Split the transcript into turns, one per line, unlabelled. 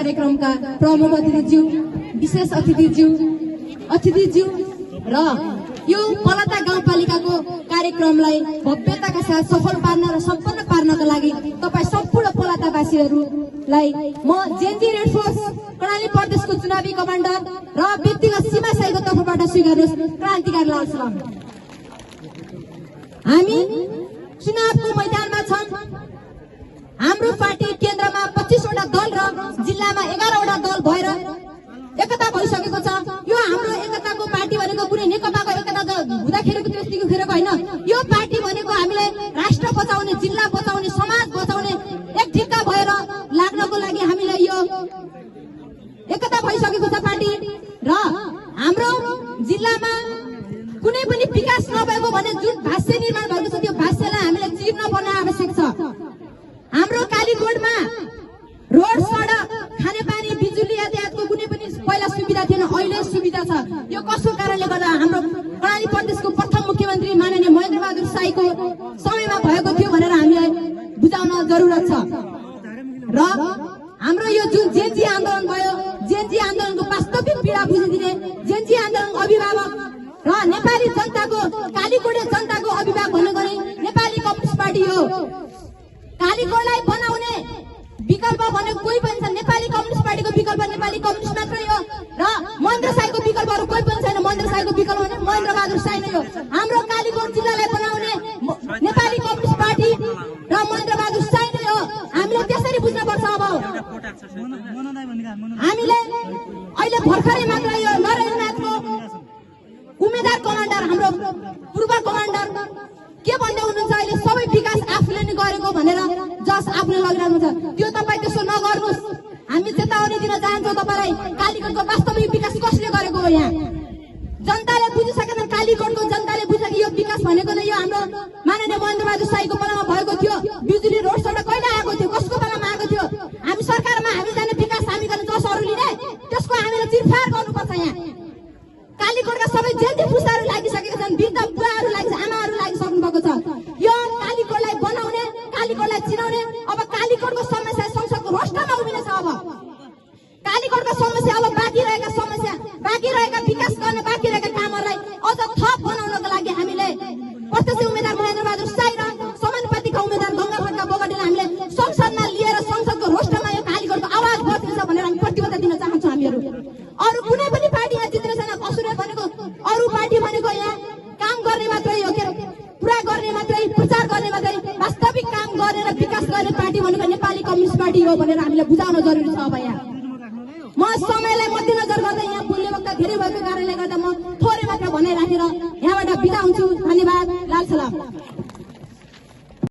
कार्यक्रमका प्रमुख अतिथिज्यू, विशेष अतिथिज्यू र यो पलता गाउँपालिकाको कार्यक्रमलाई भव्यताका साथ सफल पार्न र सम्पन्न पार्नका लागि तपाईँ सम्पूर्ण पलतावासीहरूलाई म जेएनजी रेड फोर्स कर्णाली प्रदेशको चुनावी कमान्डर र व्यक्तिगत सीमा साईको तर्फबाट स्वीकार्नुहोस् क्रान्तिकारी लाल सलाम। हामी चुनावको मैदानमा छौं। हाम्रो पार्टी केन्द्रमा 25 वटा दल र जिल्लामा 11 वटा दल भएर एकता भइसकेको छ। यो हाम्रो एकताको पार्टी भनेको कुनै नेकपाको एकता हुँदाखेरिको त्यसदेखि खेरेको होइन। यो पार्टी भनेको हामीले राष्ट्र बचाउने, जिल्ला बचाउने, समाज बचाउने एक ढिक्का भएर लाग्नको लागि हामीलाई यो एकता भइसकेको छ पार्टी। र हाम्रो जिल्लामा कुनै पनि विकास नभएको भने जुन भाष्य निर्माण भएको छ त्यो भाष्यलाई हामीले चिर्न पर्न आवश्यक छ। हाम्रो कालीकोटमा रोड, सडक, खानेपानी, बिजुली यातायातको कुनै पनि पहिला सुविधा थिएन, अहिले सुविधा छ। यो कसको कारणले गर्दा हाम्रो कर्णाली प्रदेशको प्रथम मुख्यमन्त्री माननीय महेन्द्र बहादुर शाहीको समयमा भएको थियो भनेर हामीलाई बुझाउन जरुरत छ। र हाम्रो यो जुन जेएनजी आन्दोलन भयो, जेएनजी आन्दोलनको वास्तविक पीडा बुझिदिने, जेएनजी आन्दोलनको अभिभावक र नेपाली जनताको, कालीकोटे जनताको अभिभावक भनेको नै नेपाली कम्युनिस्ट पार्टी हो। कालीकोटलाई बनाउने विकल्प भनेको कोही पनि छैन। नेपाली कम्युनिस्ट पार्टीको विकल्प नेपाली कम्युनिस्ट मात्रै हो र महेन्द्र शाहीको विकल्पहरू कोही पनि छैन। महेन्द्र शाहीको विकल्प भने महेन्द्र बहादुर शाही नै हो। हाम्रो कालीकोट जिल्लालाई बनाउने नेपाली कम्युनिस्ट पार्टी र महेन्द्र बहादुर शाही नै हो। हामीले त्यसरी बुझ्नुपर्छ। अब हामीले अहिले भर्खरै मात्र यो नरेन्द्रनाथको उम्मेदवार कमान्डर, हाम्रो पूर्व कमान्डर के भन्दै हुनुहुन्छ, अहिले सबै विकास आफूले नै गरेको भनेर जस आफूले लगिरहनु छ। त्यो तपाईँ त्यसो नगर्नुहोस्। हामी चेतावनी दिन चाहन्छौँ तपाईँलाई। कालीकोटको वास्तविक विकास कसले गरेको हो? यहाँ जनताले बुझिसकेन। कालीकोटको जनताले बुझ्छ कि यो विकास भनेको नै यो हाम्रो माननीय महेन्द्र बहादुर शाहीको बेलामा भएको थियो। बिजुली, रोड, सडक कहिले आएको थियो? कसको बेलामा आएको थियो? हामी सरकारमा हामी जाने विकास हामी गर्ने जसहरू लिने त्यसको हामीले चिरफार गर्नुपर्छ। यहाँ कालीकोटका सबै जेएनजी पुस्ताहरू लागिसकेका छन्, वृद्ध बुवाहरू लागि, आमाहरू लागिसक्नु भएको छ। यो कालीकोटलाई बनाउने, कालीकोटलाई चिनाउने। अब कालीकोटको समस्या संसदको रोस्टरमा उभिनेछ। अब कालीकोटको समस्या, अब बाँकी रहेका विकास गर्ने बाँकी रहेका कामहरूलाई अझ थप बनाउनको लागि हामीले प्रत्यक्ष उम्मेद्वार महेन्द्र बहादुर शाही र समानुपातिक उम्मेद्वार गंगाप्रसाद बोगटीलाई हामीले संसदमा लिएर संसदको रोस्टरमा यो कालीकोटको आवाज बढ्छ भनेर हामी प्रतिबद्धता दिन चाहन्छौँ। हामीहरू अरू कुनै पनि पार्टी यहाँ जित्ने छैन। कसुर भनेको अरू पार्टी भनेको यहाँ काम गर्ने मात्रै हो, के पुरा गर्ने मात्रै, प्रचार गर्ने मात्रै। वास्तविक काम गर्ने र विकास गर्ने पार्टी भनेको नेपाली कम्युनिस्ट पार्टी हो भनेर हामीले बुझाउन जरुरी छ। अब यहाँ म समयलाई मध्यनजर गर्दै यहाँ बोल्ने वक्त धेरै भएको कारणले गर्दा म थोरै मात्र भनाइ राखेर